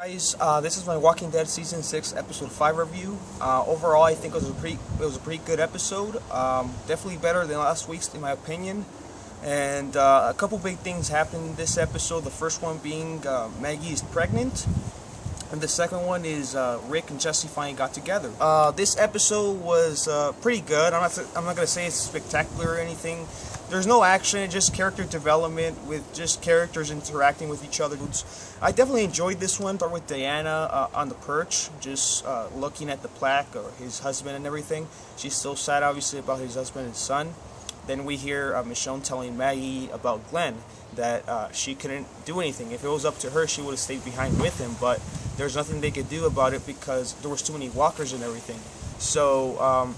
Guys, this is my Walking Dead season 6 episode 5 review. Overall, I think it was a pretty good episode. Definitely better than last week's in my opinion. And a couple big things happened in this episode. The first one being Maggie is pregnant, and the second one is Rick and Jesse finally got together. This episode was pretty good. I'm not gonna say it's spectacular or anything. There's no action, just character development with just characters interacting with each other. I definitely enjoyed this one. Start with Dianna on the perch, just looking at the plaque or his husband and everything. She's still sad, obviously, about his husband and son. Then we hear Michonne telling Maggie about Glenn, that she couldn't do anything. If it was up to her, she would have stayed behind with him, but there's nothing they could do about it because there was too many walkers and everything. So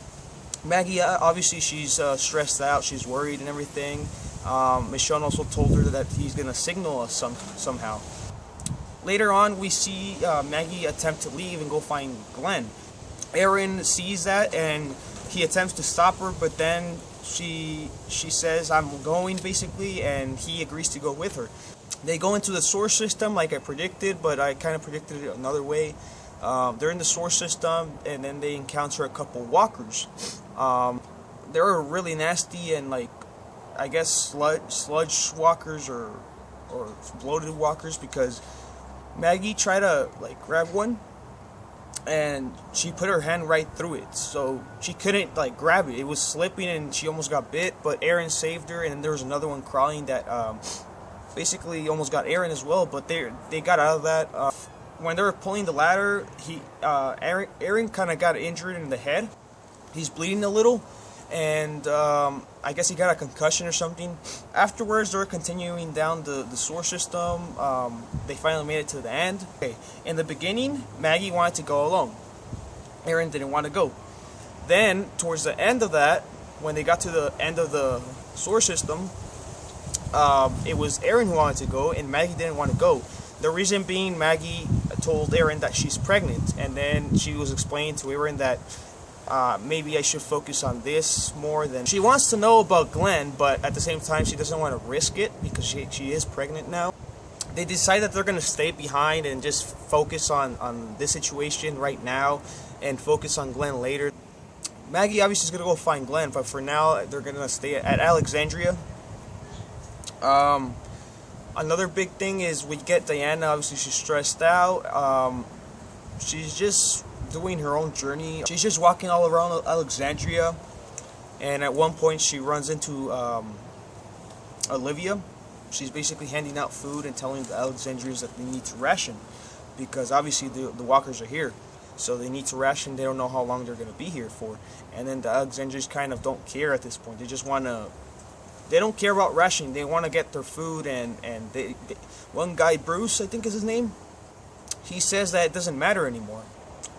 Maggie, obviously, she's stressed out, she's worried and everything. Michonne also told her that he's going to signal us somehow. Later on, we see Maggie attempt to leave and go find Glenn. Arron sees that and he attempts to stop her, but then she says, "I'm going," basically, and he agrees to go with her. They go into the source system like I predicted, but I kind of predicted it another way. They're in the source system, and then they encounter a couple walkers. They were really nasty and, like, I guess sludge walkers or bloated walkers, because Maggie tried to, like, grab one, and she put her hand right through it, so she couldn't, like, grab it. It was slipping and she almost got bit, but Arron saved her. And then there was another one crawling that basically almost got Arron as well, but they got out of that. When they were pulling the ladder, Arron kind of got injured in the head. He's bleeding a little, and I guess he got a concussion or something. Afterwards, they were continuing down the source system. They finally made it to the end. Okay. In the beginning, Maggie wanted to go alone. Arron didn't want to go. Then, towards the end of that, when they got to the end of the source system, it was Arron who wanted to go, and Maggie didn't want to go. The reason being, Maggie told Arron that she's pregnant, and then she was explaining to Arron that maybe I should focus on this more than... She wants to know about Glenn, but at the same time, she doesn't want to risk it because she is pregnant now. They decide that they're going to stay behind and just focus on this situation right now and focus on Glenn later. Maggie obviously is going to go find Glenn, but for now, they're going to stay at Alexandria. Another big thing is we get Dianna. Obviously, she's stressed out. She's just doing her own journey. She's just walking all around Alexandria, and at one point she runs into Olivia. She's basically handing out food and telling the Alexandrians that they need to ration, because obviously the walkers are here, so they need to ration. They don't know how long they're going to be here for. And then the Alexandrians kind of don't care at this point. They just want to... They don't care about rationing. They want to get their food, and one guy, Bruce, I think is his name, he says that it doesn't matter anymore.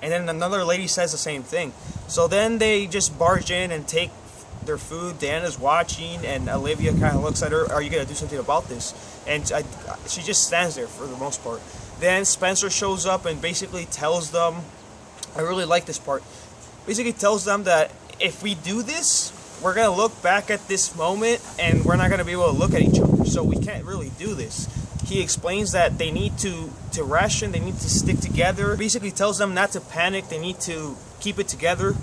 And then another lady says the same thing. So then they just barge in and take their food. Diana's watching, and Olivia kind of looks at her, "Are you going to do something about this?" And she just stands there for the most part. Then Spencer shows up and basically tells them, I really like this part, basically tells them that if we do this, we're going to look back at this moment and we're not going to be able to look at each other. So we can't really do this. He explains that they need to ration, they need to stick together. Basically tells them not to panic, they need to keep it together.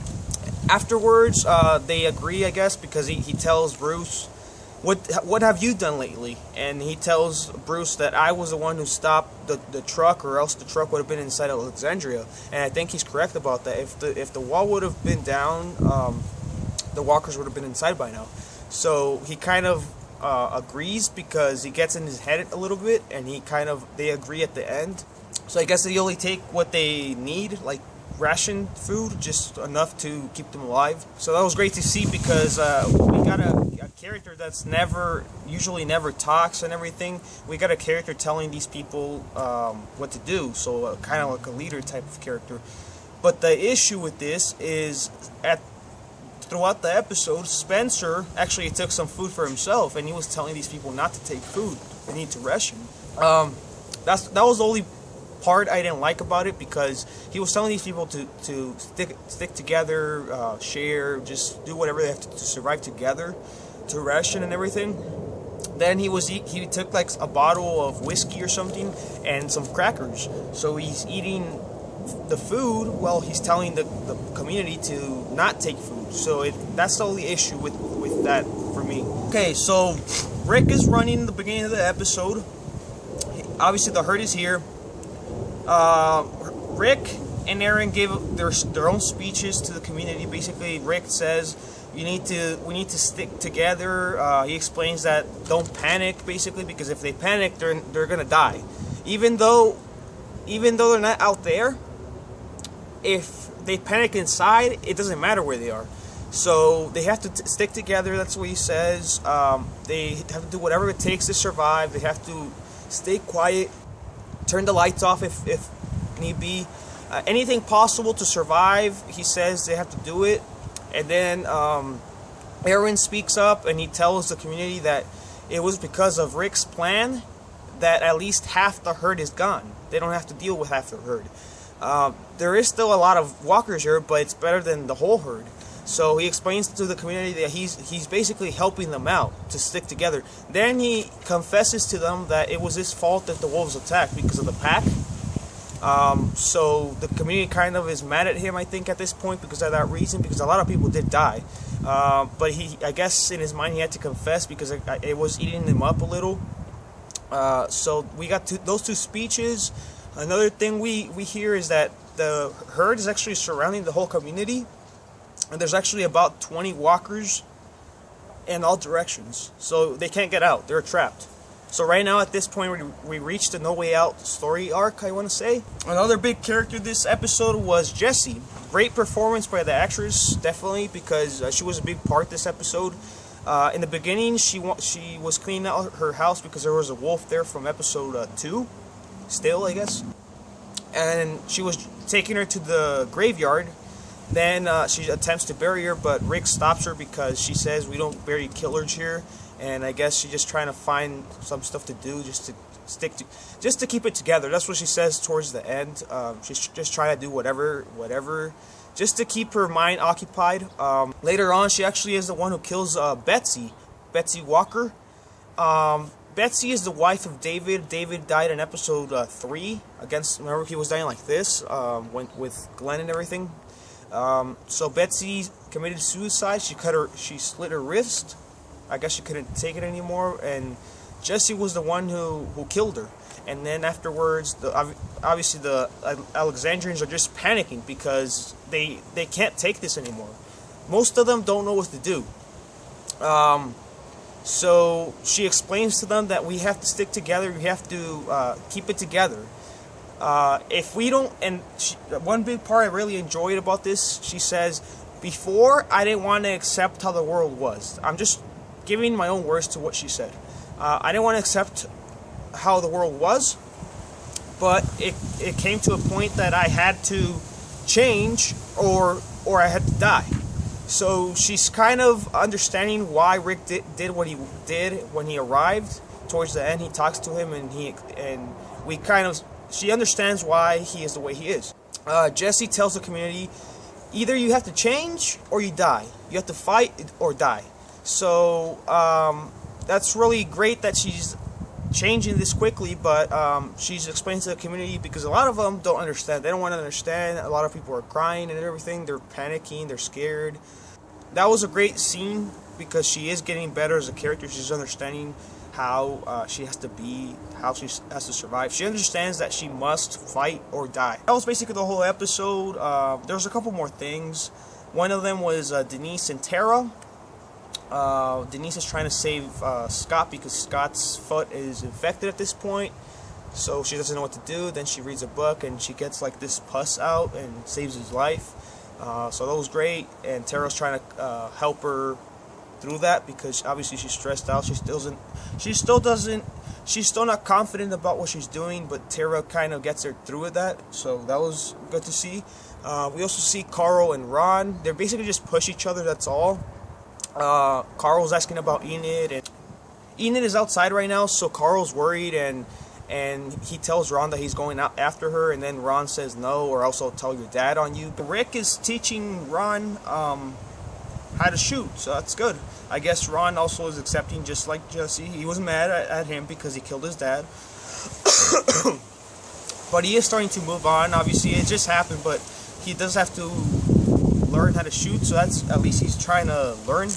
Afterwards, they agree, I guess, because he tells Bruce, what have you done lately? And he tells Bruce that I was the one who stopped the truck, or else the truck would have been inside Alexandria. And I think he's correct about that. If the wall would have been down, the walkers would have been inside by now. So he kind of agrees, because he gets in his head a little bit, and they agree at the end. So I guess they only take what they need, like ration food, just enough to keep them alive. So that was great to see, because we got a character that's usually never talks and everything. We got a character telling these people what to do, so kind of like a leader type of character. But the issue with this is throughout the episode, Spencer actually took some food for himself, and he was telling these people not to take food. They need to ration. That was the only part I didn't like about it, because he was telling these people to stick together, share, just do whatever they have to survive together, to ration and everything. Then he took like a bottle of whiskey or something and some crackers. So he's eating the food while he's telling the community to not take food. So that's the only issue with that for me. Okay, so Rick is running in the beginning of the episode. Obviously the herd is here. Rick and Arron gave their own speeches to the community. Basically, Rick says we need to stick together. He explains that don't panic, basically, because if they panic, they're gonna die. Even though they're not out there, if they panic inside, it doesn't matter where they are. So they have to stick together. That's what he says. They have to do whatever it takes to survive. They have to stay quiet, turn the lights off if need be. Anything possible to survive, he says they have to do it. And then Arron speaks up and he tells the community that it was because of Rick's plan that at least half the herd is gone. They don't have to deal with half the herd. There is still a lot of walkers here, but it's better than the whole herd. So he explains to the community that he's basically helping them out to stick together. Then he confesses to them that it was his fault that the wolves attacked because of the pack. So the community kind of is mad at him, I think, at this point because of that reason, because a lot of people did die. But I guess in his mind he had to confess because it was eating him up a little. So we got those two speeches. Another thing we hear is that the herd is actually surrounding the whole community. And there's actually about 20 walkers in all directions. So they can't get out. They're trapped. So right now at this point we reached the No Way Out story arc, I want to say. Another big character this episode was Jessie. Great performance by the actress, definitely, because she was a big part this episode. In the beginning she was cleaning out her house because there was a wolf there from episode 2. Still, I guess. And she was taking her to the graveyard. Then she attempts to bury her, but Rick stops her because she says we don't bury killers here. And I guess she's just trying to find some stuff to do, just to keep it together. That's what she says towards the end. She's just trying to do whatever, just to keep her mind occupied. Later on, she actually is the one who kills Betsy Walker. Betsy is the wife of David. David died in episode 3. Remember he was dying like this, with Glenn and everything. So Betsy committed suicide. She slit her wrist. I guess she couldn't take it anymore, and Jessie was the one who killed her. And then afterwards, obviously the Alexandrians are just panicking because they can't take this anymore. Most of them don't know what to do. So she explains to them that we have to stick together. We have to keep it together. If we don't, and one big part I really enjoyed about this, she says, before I didn't want to accept how the world was. I'm just giving my own words to what she said. I didn't want to accept how the world was, but it came to a point that I had to change or I had to die. So she's kind of understanding why Rick did what he did when he arrived. Towards the end, he talks to him, and she understands why he is the way he is. Jessie tells the community, either you have to change or you die. You have to fight or die. So that's really great that she's changing this quickly, but she's explaining to the community because a lot of them don't understand. They don't want to understand. A lot of people are crying and everything. They're panicking. They're scared. That was a great scene because she is getting better as a character. She's understanding how she has to be, how she has to survive. She understands that she must fight or die. That was basically the whole episode. There was a couple more things. One of them was Denise and Tara. Denise is trying to save Scott because Scott's foot is infected at this point, so she doesn't know what to do. Then she reads a book and she gets like this pus out and saves his life. So that was great, and Tara's trying to help her through that because obviously she's stressed out. She's still not confident about what she's doing, but Tara kind of gets her through with that. So that was good to see. We also see Carl and Ron. They're basically just push each other. That's all. Carl's asking about Enid, and Enid is outside right now, so Carl's worried, and he tells Ron that he's going out after her, and then Ron says no, or else I'll tell your dad on you. But Rick is teaching Ron how to shoot, so that's good. I guess Ron also is accepting, just like Jesse. He was mad at him because he killed his dad. But he is starting to move on. Obviously, it just happened, but he does have to learn how to shoot, so that's, at least he's trying to learn.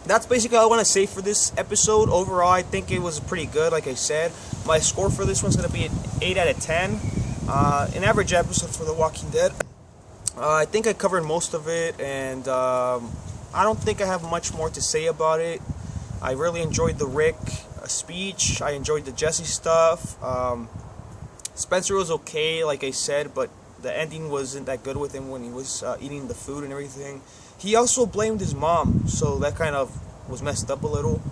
That's basically all I want to say for this episode. Overall, I think it was pretty good. Like I said, my score for this one's going to be an 8 out of 10. An average episode for The Walking Dead. I think I covered most of it, and I don't think I have much more to say about it. I really enjoyed the Rick speech. I enjoyed the Jesse stuff. Spencer was okay, like I said, but the ending wasn't that good with him when he was eating the food and everything. He also blamed his mom, so that kind of was messed up a little.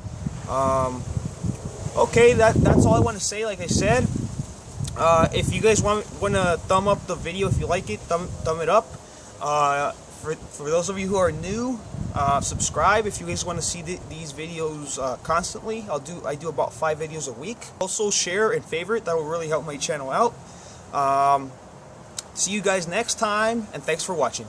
Okay, that's all I want to say. Like I said, if you guys want to thumb up the video, if you like it, thumb it up. For those of you who are new, subscribe if you guys want to see these videos constantly. I do about 5 videos a week. Also share and favorite, that will really help my channel out. See you guys next time, and thanks for watching.